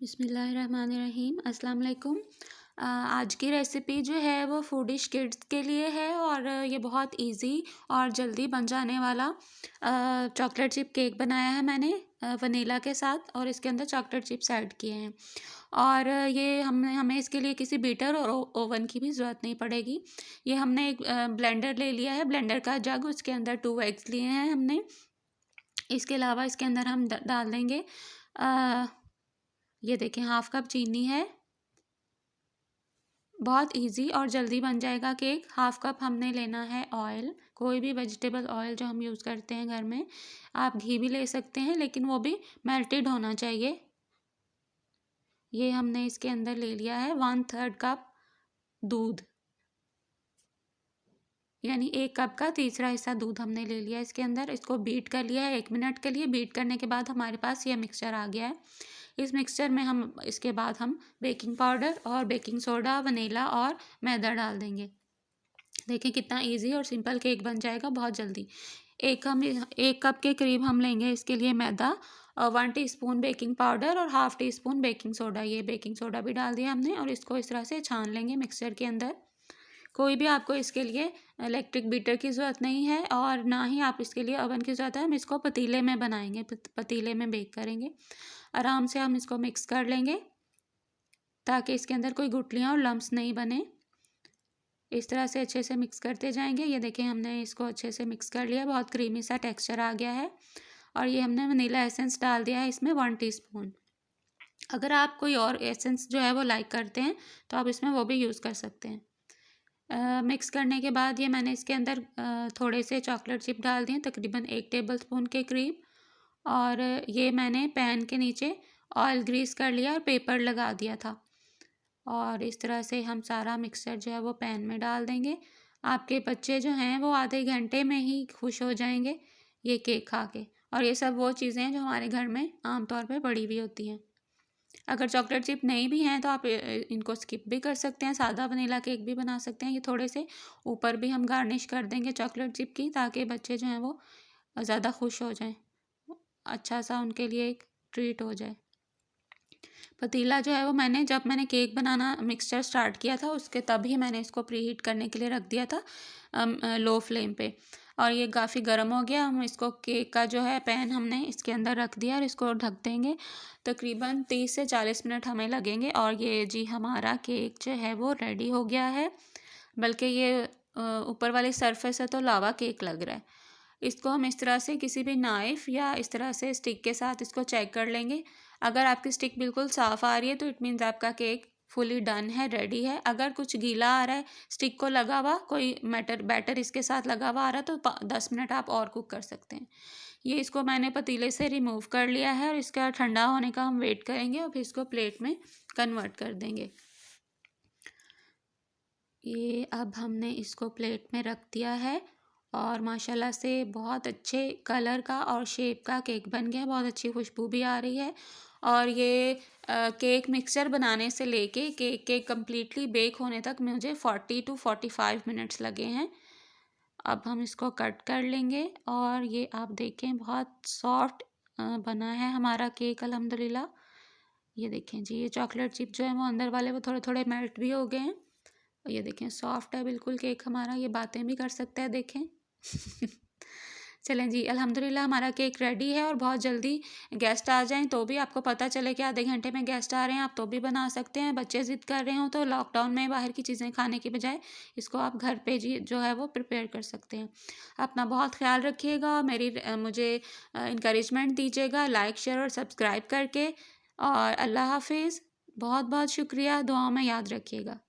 बिस्मिल्लाहिर्रहमानिर्रहीम अस्सलाम वालेकुम। आज की रेसिपी जो है वो फूडिश किड्स के लिए है और ये बहुत इजी और जल्दी बन जाने वाला चॉकलेट चिप केक बनाया है मैंने वनीला के साथ, और इसके अंदर चॉकलेट चिप्स ऐड किए हैं। और ये हमें इसके लिए किसी बीटर और ओवन की भी ज़रूरत नहीं पड़ेगी। ये हमने एक ब्लेंडर ले लिया है, ब्लेंडर का जग, उसके अंदर 2 एग्स लिए हैं हमने। इसके अलावा इसके अंदर हम डाल देंगे ये देखें, हाफ कप चीनी है। बहुत इजी और जल्दी बन जाएगा केक। हाफ कप हमने लेना है ऑयल, कोई भी वेजिटेबल ऑयल जो हम यूज़ करते हैं घर में। आप घी भी ले सकते हैं, लेकिन वो भी मेल्टेड होना चाहिए। ये हमने इसके अंदर ले लिया है 1/3 कप दूध, यानी 1 कप का तीसरा हिस्सा दूध हमने ले लिया इसके अंदर। इसको बीट कर लिया है 1 मिनट के लिए। बीट करने के बाद हमारे पास ये मिक्सचर आ गया है। इस मिक्सचर में इसके बाद हम बेकिंग पाउडर और बेकिंग सोडा, वनीला और मैदा डाल देंगे। देखिए कितना इजी और सिंपल केक बन जाएगा बहुत जल्दी। 1 कप के करीब हम लेंगे इसके लिए मैदा, और 1 टीस्पून बेकिंग पाउडर और half tea spoon baking soda. ये बेकिंग सोडा भी डाल दिया हमने, और इसको इस तरह से छान लेंगे मिक्सचर के अंदर। कोई भी आपको इसके लिए इलेक्ट्रिक बीटर की ज़रूरत नहीं है, और ना ही आप इसके लिए ओवन की ज़रूरत है। हम इसको पतीले में बनाएंगे, पतीले में बेक करेंगे। आराम से हम इसको मिक्स कर लेंगे ताकि इसके अंदर कोई गुठलियाँ और लम्स नहीं बने। इस तरह से अच्छे से मिक्स करते जाएंगे। ये देखें, हमने इसको अच्छे से मिक्स कर लिया, बहुत क्रीमी सा टेक्सचर आ गया है। और ये हमने वनीला एसेंस डाल दिया है इसमें 1 टीस्पून। अगर आप कोई और एसेंस जो है वो लाइक करते हैं तो आप इसमें वो भी यूज़ कर सकते हैं। मिक्स करने के बाद ये मैंने इसके अंदर थोड़े से चॉकलेट चिप डाल दिए, तकरीबन 1 टेबलस्पून के करीब। और ये मैंने पैन के नीचे ऑयल ग्रीस कर लिया और पेपर लगा दिया था। और इस तरह से हम सारा मिक्सचर जो है वो पैन में डाल देंगे। आपके बच्चे जो हैं वो आधे घंटे में ही खुश हो जाएंगे ये केक खा के। और ये सब वो चीज़ें हैं जो हमारे घर में आमतौर पे पड़ी हुई होती हैं। अगर चॉकलेट चिप नहीं भी हैं तो आप इनको स्किप भी कर सकते हैं, सादा वनीला केक भी बना सकते हैं। ये थोड़े से ऊपर भी हम गार्निश कर देंगे चॉकलेट चिप की, ताकि बच्चे जो हैं वो ज़्यादा खुश हो जाएं, अच्छा सा उनके लिए एक ट्रीट हो जाए। पतीला जो है वो जब मैंने केक बनाना मिक्सचर स्टार्ट किया था उसके तभी मैंने इसको प्री हीट करने के लिए रख दिया था लो फ्लेम पे। और ये काफ़ी गर्म हो गया। हम इसको केक का जो है पैन हमने इसके अंदर रख दिया और इसको ढक देंगे। तकरीबन 30 से 40 मिनट हमें लगेंगे। और ये जी हमारा केक जो है वो रेडी हो गया है। बल्कि ये ऊपर वाले सरफेस से तो लावा केक लग रहा है। इसको हम इस तरह से किसी भी नाइफ़ या इस तरह से स्टिक के साथ इसको चेक कर लेंगे। अगर आपकी स्टिक बिल्कुल साफ़ आ रही है तो इट मीन्स आपका केक फुली डन है, रेडी है। अगर कुछ गीला आ रहा है, स्टिक को लगा हुआ कोई बैटर इसके साथ लगा हुआ आ रहा है, तो 10 मिनट आप और कुक कर सकते हैं। ये इसको मैंने पतीले से रिमूव कर लिया है और इसका ठंडा होने का हम वेट करेंगे और फिर इसको प्लेट में कन्वर्ट कर देंगे। ये अब हमने इसको प्लेट में रख दिया है और माशाल्लाह से बहुत अच्छे कलर का और शेप का केक बन गया। बहुत अच्छी खुशबू भी आ रही है। और ये केक मिक्सचर बनाने से लेके केक के कम्प्लीटली बेक होने तक मुझे 40 to 45 मिनट्स लगे हैं। अब हम इसको कट कर लेंगे और ये आप देखें बहुत सॉफ्ट बना है हमारा केक अल्हम्दुलिल्लाह। ये देखें जी, ये चॉकलेट चिप जो है वो अंदर वाले वो थोड़े थोड़े मेल्ट भी हो गए हैं। और ये देखें सॉफ्ट है बिल्कुल केक हमारा, ये बातें भी कर सकता है देखें। चलें जी, अल्हम्दुलिल्लाह हमारा केक रेडी है। और बहुत जल्दी गेस्ट आ जाएं तो भी आपको पता चले कि आधे घंटे में गेस्ट आ रहे हैं, आप तो भी बना सकते हैं। बच्चे ज़िद कर रहे हो तो लॉकडाउन में बाहर की चीज़ें खाने की बजाय इसको आप घर पे जी जो है वो प्रिपेयर कर सकते हैं। अपना बहुत ख्याल रखिएगा, मुझे इंकरेजमेंट दीजिएगा लाइक शेयर और सब्सक्राइब करके। और अल्लाह हाफिज़। बहुत बहुत शुक्रिया, दुआओं में याद रखिएगा।